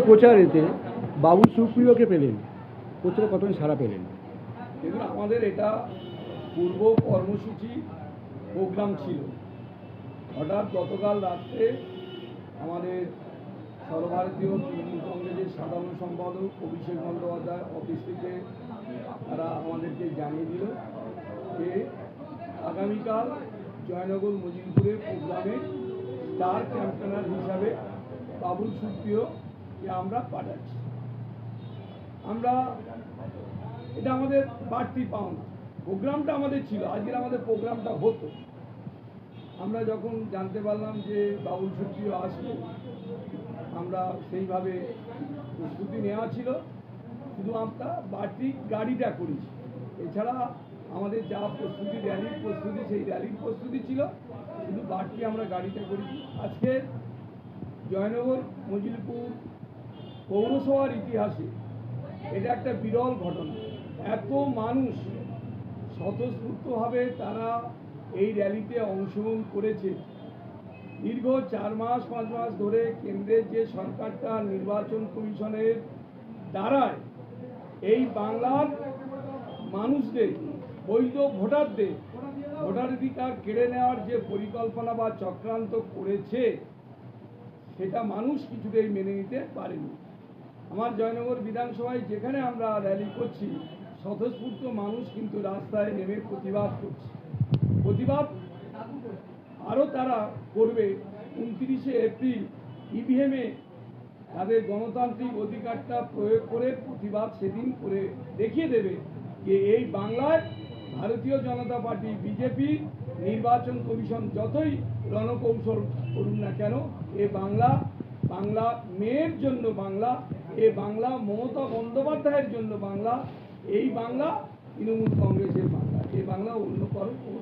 প্রচারেতে বাবুল সুপ্রিয়কে পেলেন, প্রচারে কতদিন সাড়া পেলেন? দেখুন, আমাদের এটা পূর্ব কর্মসূচি প্রোগ্রাম ছিল। হঠাৎ গতকাল রাত্রে আমাদের সর্বভারতীয় তৃণমূল কংগ্রেসের সাধারণ সম্পাদক অভিষেক বন্দ্যোপাধ্যায় অফিস থেকে তারা আমাদেরকে জানিয়ে দিল যে আগামীকাল জয়নগর মজিলপুরের প্রোগ্রামে স্টার ক্যাম্পেনার হিসাবে বাবুল সুপ্রিয়কে আমরা পাঠাচ্ছি। আমরা এটা আমাদের বাড়তি পাওনা, প্রোগ্রামটা আমাদের ছিল, আজকের আমাদের প্রোগ্রামটা হতো। আমরা যখন জানতে পারলাম যে বাবুল সুপ্রিয় আসবে, আমরা সেইভাবে প্রস্তুতি নেওয়া ছিল। শুধু আমরা বাড়তি গাড়িটা করেছি, এছাড়া আমাদের যা প্রস্তুতি, র্যালির প্রস্তুতি, সেই র্যালির প্রস্তুতি ছিল, শুধু বাড়তি আমরা গাড়িটা করেছি। আজকে জয়নগর মজিলপুর পৌরসভার ইতিহাসে এটা একটা বিরল ঘটনা। এত মানুষ স্বতঃস্ফূর্তভাবে তারা এই র্যালিতে অংশগ্রহণ করেছে। দীর্ঘ 4 মাস 5 মাস ধরে কেন্দ্রের যে সরকারটা নির্বাচন কমিশনের দ্বারায় এই বাংলার মানুষদের, বৈধ ভোটারদের ভোটাধিকার কেড়ে নেওয়ার যে পরিকল্পনা বা চক্রান্ত করেছে, সেটা মানুষ কিছুতেই মেনে নিতে পারেনি। আমার জয়নগর বিধানসভায় যেখানে আমরা র্যালি করছি, স্বতঃস্ফূর্ত মানুষ কিন্তু রাস্তায় নেমে প্রতিবাদ করছে। প্রতিবাদ আরও তারা করবে 29শে এপ্রিল ইভিএমে তাদের গণতান্ত্রিক অধিকারটা প্রয়োগ করে প্রতিবাদ সেদিন করে দেখিয়ে দেবে যে এই বাংলায় ভারতীয় জনতা পার্টি বিজেপি নির্বাচন কমিশন যতই রণকৌশল করুন না কেন, এ বাংলা বাংলা মেয়ের জন্য বাংলা, এ বাংলা মমতা বন্দ্যোপাধ্যায়ের জন্য বাংলা, এই বাংলা তৃণমূল কংগ্রেসের বাংলা, এই বাংলা অন্য কারো